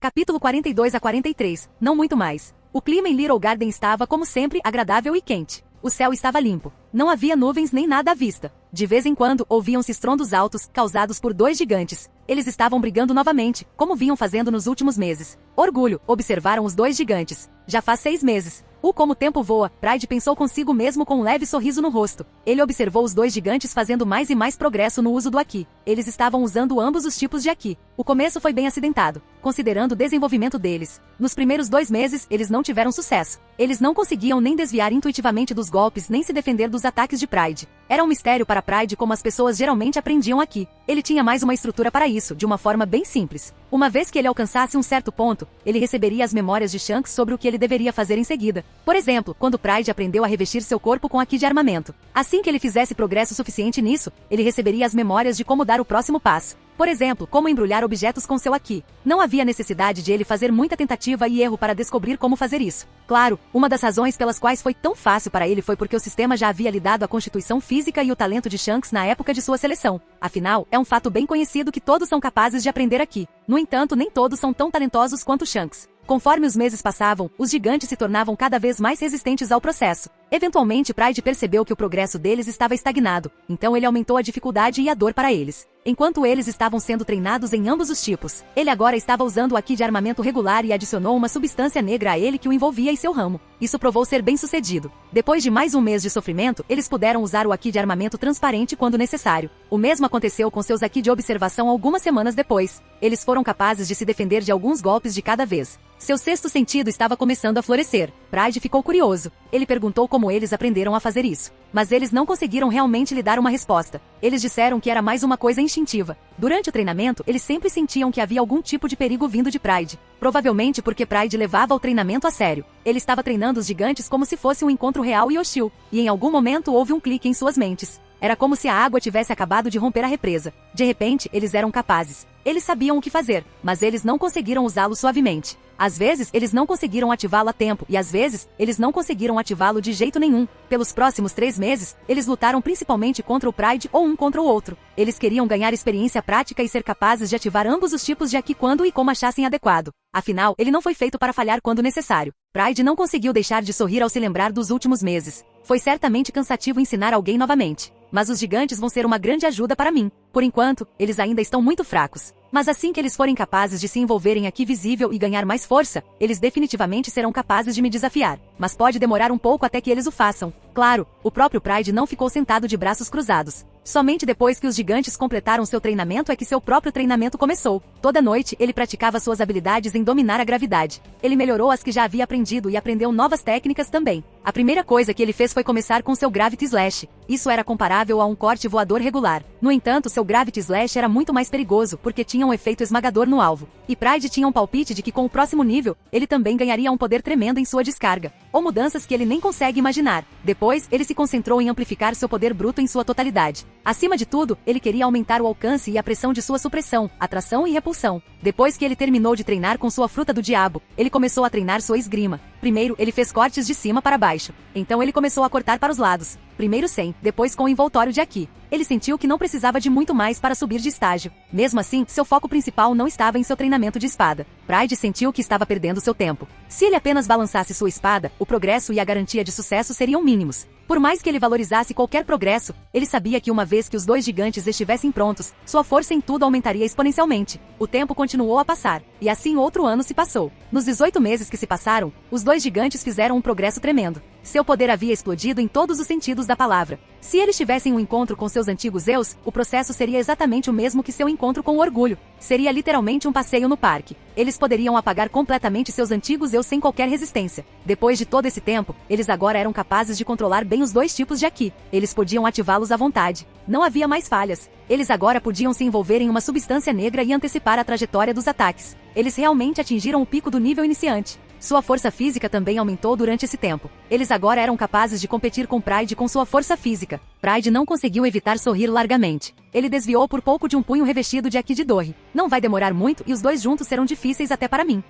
Capítulo 42 a 43, não muito mais. O clima em Little Garden estava, como sempre, agradável e quente. O céu estava limpo. Não havia nuvens nem nada à vista. De vez em quando, ouviam-se estrondos altos, causados por dois gigantes. Eles estavam brigando novamente, como vinham fazendo nos últimos meses. Orgulho, observaram os dois gigantes. Já faz 6 meses. Como o tempo voa, Pride pensou consigo mesmo com um leve sorriso no rosto. Ele observou os dois gigantes fazendo mais e mais progresso no uso do Haki. Eles estavam usando ambos os tipos de Haki. O começo foi bem acidentado, considerando o desenvolvimento deles. Nos primeiros 2 meses, eles não tiveram sucesso. Eles não conseguiam nem desviar intuitivamente dos golpes nem se defender dos ataques de Pride. Era um mistério para Pride como as pessoas geralmente aprendiam Haki. Ele tinha mais uma estrutura para isso, de uma forma bem simples. Uma vez que ele alcançasse um certo ponto, ele receberia as memórias de Shanks sobre o que ele deveria fazer em seguida. Por exemplo, quando Pride aprendeu a revestir seu corpo com Haki de armamento. Assim que ele fizesse progresso suficiente nisso, ele receberia as memórias de como dar o próximo passo. Por exemplo, como embrulhar objetos com seu Haki. Não havia necessidade de ele fazer muita tentativa e erro para descobrir como fazer isso. Claro, uma das razões pelas quais foi tão fácil para ele foi porque o sistema já havia lhe dado a constituição física e o talento de Shanks na época de sua seleção. Afinal, é um fato bem conhecido que todos são capazes de aprender Haki. No entanto, nem todos são tão talentosos quanto Shanks. Conforme os meses passavam, os gigantes se tornavam cada vez mais resistentes ao processo. Eventualmente, Pride percebeu que o progresso deles estava estagnado, então ele aumentou a dificuldade e a dor para eles. Enquanto eles estavam sendo treinados em ambos os tipos, ele agora estava usando o Haki de armamento regular e adicionou uma substância negra a ele que o envolvia em seu ramo. Isso provou ser bem sucedido. Depois de mais um mês de sofrimento, eles puderam usar o Haki de armamento transparente quando necessário. O mesmo aconteceu com seus Haki de observação algumas semanas depois. Eles foram capazes de se defender de alguns golpes de cada vez. Seu sexto sentido estava começando a florescer. Pride ficou curioso. Ele perguntou como eles aprenderam a fazer isso. Mas eles não conseguiram realmente lhe dar uma resposta. Eles disseram que era mais uma coisa instintiva. Durante o treinamento, eles sempre sentiam que havia algum tipo de perigo vindo de Pride. Provavelmente porque Pride levava o treinamento a sério. Ele estava treinando os gigantes como se fosse um encontro real e hostil. E em algum momento houve um clique em suas mentes. Era como se a água tivesse acabado de romper a represa. De repente, eles eram capazes. Eles sabiam o que fazer, mas eles não conseguiram usá-lo suavemente. Às vezes, eles não conseguiram ativá-lo a tempo, e às vezes, eles não conseguiram ativá-lo de jeito nenhum. Pelos próximos 3 meses, eles lutaram principalmente contra o Pride ou um contra o outro. Eles queriam ganhar experiência prática e ser capazes de ativar ambos os tipos de Haki quando e como achassem adequado. Afinal, ele não foi feito para falhar quando necessário. Pride não conseguiu deixar de sorrir ao se lembrar dos últimos meses. Foi certamente cansativo ensinar alguém novamente. Mas os gigantes vão ser uma grande ajuda para mim. Por enquanto, eles ainda estão muito fracos. Mas assim que eles forem capazes de se envolverem aqui visível e ganhar mais força, eles definitivamente serão capazes de me desafiar. Mas pode demorar um pouco até que eles o façam. Claro, o próprio Pride não ficou sentado de braços cruzados. Somente depois que os gigantes completaram seu treinamento é que seu próprio treinamento começou. Toda noite, ele praticava suas habilidades em dominar a gravidade. Ele melhorou as que já havia aprendido e aprendeu novas técnicas também. A primeira coisa que ele fez foi começar com seu Gravity Slash. Isso era comparável a um corte voador regular. No entanto, seu Gravity Slash era muito mais perigoso porque tinha um efeito esmagador no alvo. E Pride tinha um palpite de que com o próximo nível, ele também ganharia um poder tremendo em sua descarga. Ou mudanças que ele nem consegue imaginar. Depois, ele se concentrou em amplificar seu poder bruto em sua totalidade. Acima de tudo, ele queria aumentar o alcance e a pressão de sua supressão, atração e repulsão. Depois que ele terminou de treinar com sua fruta do diabo, ele começou a treinar sua esgrima. Primeiro, ele fez cortes de cima para baixo. Então ele começou a cortar para os lados. Primeiro sem, depois com o envoltório de Haki. Ele sentiu que não precisava de muito mais para subir de estágio. Mesmo assim, seu foco principal não estava em seu treinamento de espada. Pride sentiu que estava perdendo seu tempo. Se ele apenas balançasse sua espada, o progresso e a garantia de sucesso seriam mínimos. Por mais que ele valorizasse qualquer progresso, ele sabia que uma vez que os dois gigantes estivessem prontos, sua força em tudo aumentaria exponencialmente. O tempo continuou a passar, e assim outro ano se passou. Nos 18 meses que se passaram, os dois gigantes fizeram um progresso tremendo. Seu poder havia explodido em todos os sentidos da palavra. Se eles tivessem um encontro com seus antigos eus, o processo seria exatamente o mesmo que seu encontro com o orgulho. Seria literalmente um passeio no parque. Eles poderiam apagar completamente seus antigos eus sem qualquer resistência. Depois de todo esse tempo, eles agora eram capazes de controlar bem os dois tipos de Haki. Eles podiam ativá-los à vontade. Não havia mais falhas. Eles agora podiam se envolver em uma substância negra e antecipar a trajetória dos ataques. Eles realmente atingiram o pico do nível iniciante. Sua força física também aumentou durante esse tempo. Eles agora eram capazes de competir com Pride com sua força física. Pride não conseguiu evitar sorrir largamente. Ele desviou por pouco de um punho revestido de Haki de Dorre. Não vai demorar muito e os dois juntos serão difíceis até para mim.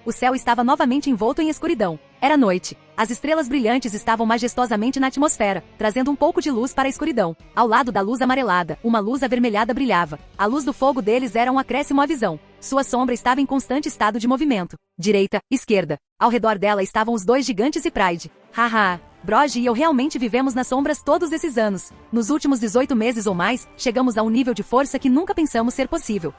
O céu estava novamente envolto em escuridão. Era noite. As estrelas brilhantes estavam majestosamente na atmosfera, trazendo um pouco de luz para a escuridão. Ao lado da luz amarelada, uma luz avermelhada brilhava. A luz do fogo deles era um acréscimo à visão. Sua sombra estava em constante estado de movimento. Direita, esquerda. Ao redor dela estavam os dois gigantes e Pride. Haha. Brogy e eu realmente vivemos nas sombras todos esses anos. Nos últimos 18 meses ou mais, chegamos a um nível de força que nunca pensamos ser possível.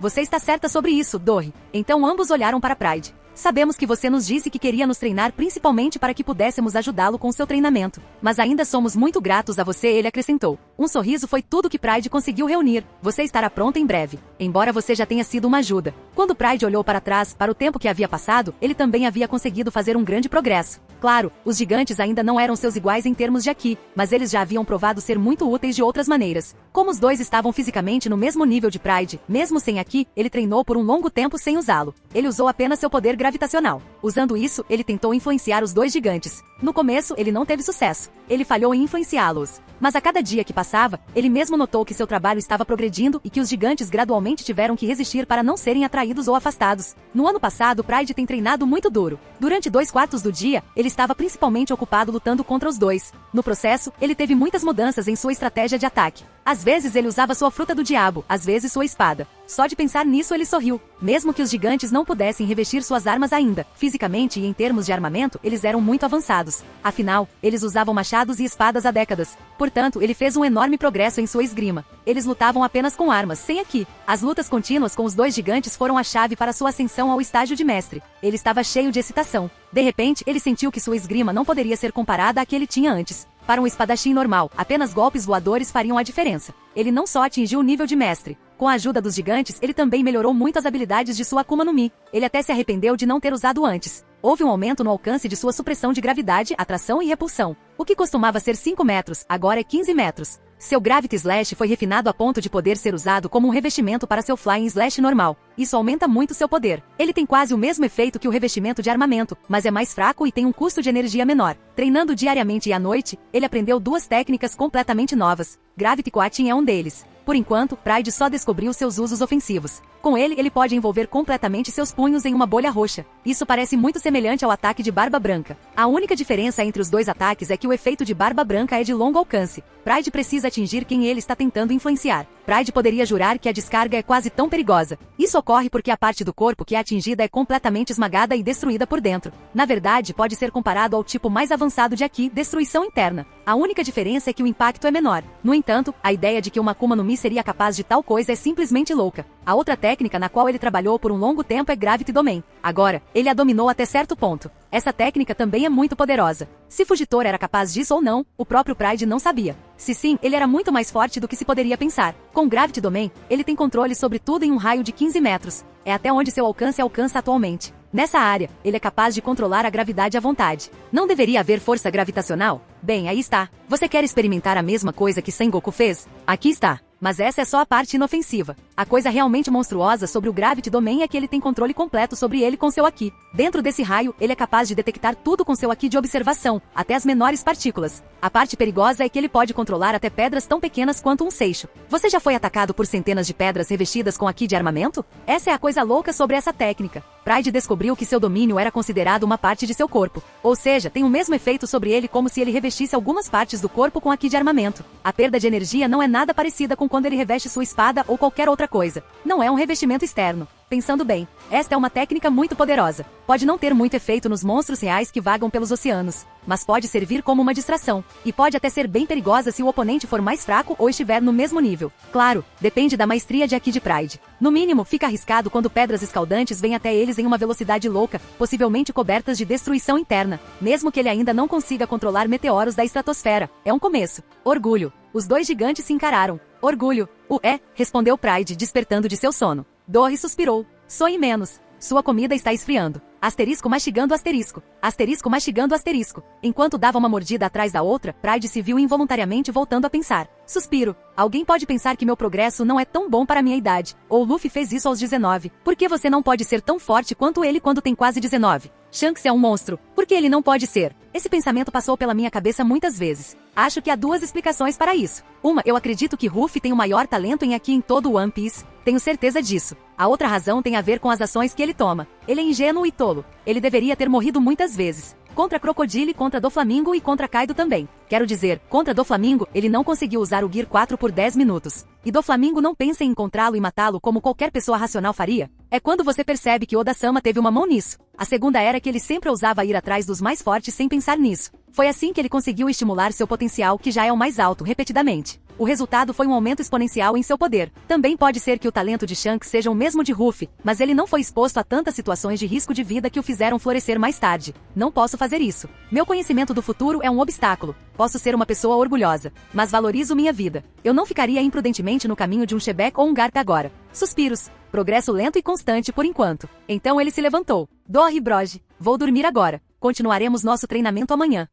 Você está certa sobre isso, Dorry. Então ambos olharam para Pride. Sabemos que você nos disse que queria nos treinar principalmente para que pudéssemos ajudá-lo com seu treinamento. Mas ainda somos muito gratos a você, ele acrescentou. Um sorriso foi tudo que Pride conseguiu reunir. Você estará pronta em breve. Embora você já tenha sido uma ajuda. Quando Pride olhou para trás, para o tempo que havia passado, ele também havia conseguido fazer um grande progresso. Claro, os gigantes ainda não eram seus iguais em termos de Aki, mas eles já haviam provado ser muito úteis de outras maneiras. Como os dois estavam fisicamente no mesmo nível de Pride, mesmo sem Aki, ele treinou por um longo tempo sem usá-lo. Ele usou apenas seu poder gravitacional. Usando isso, ele tentou influenciar os dois gigantes. No começo, ele não teve sucesso. Ele falhou em influenciá-los. Mas a cada dia que passava, ele mesmo notou que seu trabalho estava progredindo e que os gigantes gradualmente tiveram que resistir para não serem atraídos ou afastados. No ano passado, Pride tem treinado muito duro. Durante 2/4 do dia, ele estava principalmente ocupado lutando contra os dois. No processo, ele teve muitas mudanças em sua estratégia de ataque. Às vezes ele usava sua fruta do diabo, às vezes sua espada. Só de pensar nisso ele sorriu. Mesmo que os gigantes não pudessem revestir suas armas ainda, fisicamente e em termos de armamento, eles eram muito avançados. Afinal, eles usavam machados e espadas há décadas. Portanto, ele fez um enorme progresso em sua esgrima. Eles lutavam apenas com armas, sem Aki. As lutas contínuas com os dois gigantes foram a chave para sua ascensão ao estágio de mestre. Ele estava cheio de excitação. De repente, ele sentiu que sua esgrima não poderia ser comparada à que ele tinha antes. Para um espadachim normal, apenas golpes voadores fariam a diferença. Ele não só atingiu o nível de mestre. Com a ajuda dos gigantes, ele também melhorou muito as habilidades de sua Akuma no Mi. Ele até se arrependeu de não ter usado antes. Houve um aumento no alcance de sua supressão de gravidade, atração e repulsão. O que costumava ser 5 metros, agora é 15 metros. Seu Gravity Slash foi refinado a ponto de poder ser usado como um revestimento para seu Flying Slash normal. Isso aumenta muito seu poder. Ele tem quase o mesmo efeito que o revestimento de armamento, mas é mais fraco e tem um custo de energia menor. Treinando diariamente e à noite, ele aprendeu 2 técnicas completamente novas. Gravity Coating é um deles. Por enquanto, Pride só descobriu seus usos ofensivos. Com ele pode envolver completamente seus punhos em uma bolha roxa. Isso parece muito semelhante ao ataque de Barba Branca. A única diferença entre os dois ataques é que o efeito de Barba Branca é de longo alcance. Pride precisa atingir quem ele está tentando influenciar. Pride poderia jurar que a descarga é quase tão perigosa. Isso ocorre porque a parte do corpo que é atingida é completamente esmagada e destruída por dentro. Na verdade, pode ser comparado ao tipo mais avançado de Aki, destruição interna. A única diferença é que o impacto é menor. No entanto, a ideia de que uma Akuma no Mi seria capaz de tal coisa é simplesmente louca. A outra técnica na qual ele trabalhou por um longo tempo é Gravity Domain. Agora, ele a dominou até certo ponto. Essa técnica também é muito poderosa. Se Fugitor era capaz disso ou não, o próprio Pride não sabia. Se sim, ele era muito mais forte do que se poderia pensar. Com Gravity Domain, ele tem controle sobre tudo em um raio de 15 metros. É até onde seu alcance alcança atualmente. Nessa área, ele é capaz de controlar a gravidade à vontade. Não deveria haver força gravitacional? Bem, aí está. Você quer experimentar a mesma coisa que Sengoku fez? Aqui está. Mas essa é só a parte inofensiva. A coisa realmente monstruosa sobre o Gravity Domain é que ele tem controle completo sobre ele com seu Aki. Dentro desse raio, ele é capaz de detectar tudo com seu Aki de observação, até as menores partículas. A parte perigosa é que ele pode controlar até pedras tão pequenas quanto um seixo. Você já foi atacado por centenas de pedras revestidas com Aki de armamento? Essa é a coisa louca sobre essa técnica. Pride descobriu que seu domínio era considerado uma parte de seu corpo. Ou seja, tem o mesmo efeito sobre ele como se ele revestisse algumas partes do corpo com Aki de armamento. A perda de energia não é nada parecida com quando ele reveste sua espada ou qualquer outra coisa. Não é um revestimento externo. Pensando bem, esta é uma técnica muito poderosa. Pode não ter muito efeito nos monstros reais que vagam pelos oceanos, mas pode servir como uma distração. E pode até ser bem perigosa se o oponente for mais fraco ou estiver no mesmo nível. Claro, depende da maestria de Aki de Pride. No mínimo, fica arriscado quando pedras escaldantes vêm até eles em uma velocidade louca, possivelmente cobertas de destruição interna, mesmo que ele ainda não consiga controlar meteoros da estratosfera. É um começo. Orgulho. Os dois gigantes se encararam. Orgulho. Respondeu Pride, despertando de seu sono. Dorry suspirou. Sonhe menos. Sua comida está esfriando. Asterisco mastigando asterisco. Asterisco mastigando asterisco. Enquanto dava uma mordida atrás da outra, Pride se viu involuntariamente voltando a pensar. Suspiro. Alguém pode pensar que meu progresso não é tão bom para minha idade. Ou Luffy fez isso aos 19. Por que você não pode ser tão forte quanto ele quando tem quase 19? Shanks é um monstro. Por que ele não pode ser? Esse pensamento passou pela minha cabeça muitas vezes. Acho que há 2 explicações para isso. Uma, eu acredito que Ruffy tem o maior talento em Aki em todo o One Piece. Tenho certeza disso. A outra razão tem a ver com as ações que ele toma. Ele é ingênuo e tolo. Ele deveria ter morrido muitas vezes. Contra Crocodile, contra Doflamingo e contra Kaido também. Quero dizer, contra Doflamingo, ele não conseguiu usar o Gear 4 por 10 minutos. E Doflamingo não pensa em encontrá-lo e matá-lo como qualquer pessoa racional faria. É quando você percebe que Oda-sama teve uma mão nisso. A segunda era que ele sempre ousava ir atrás dos mais fortes sem pensar nisso. Foi assim que ele conseguiu estimular seu potencial, que já é o mais alto, repetidamente. O resultado foi um aumento exponencial em seu poder. Também pode ser que o talento de Shanks seja o mesmo de Ruffy, mas ele não foi exposto a tantas situações de risco de vida que o fizeram florescer mais tarde. Não posso fazer isso. Meu conhecimento do futuro é um obstáculo. Posso ser uma pessoa orgulhosa, mas valorizo minha vida. Eu não ficaria imprudentemente no caminho de um Shebeck ou um Garp agora. Suspiros. Progresso lento e constante por enquanto. Então ele se levantou. Dorre, Broge. Vou dormir agora. Continuaremos nosso treinamento amanhã.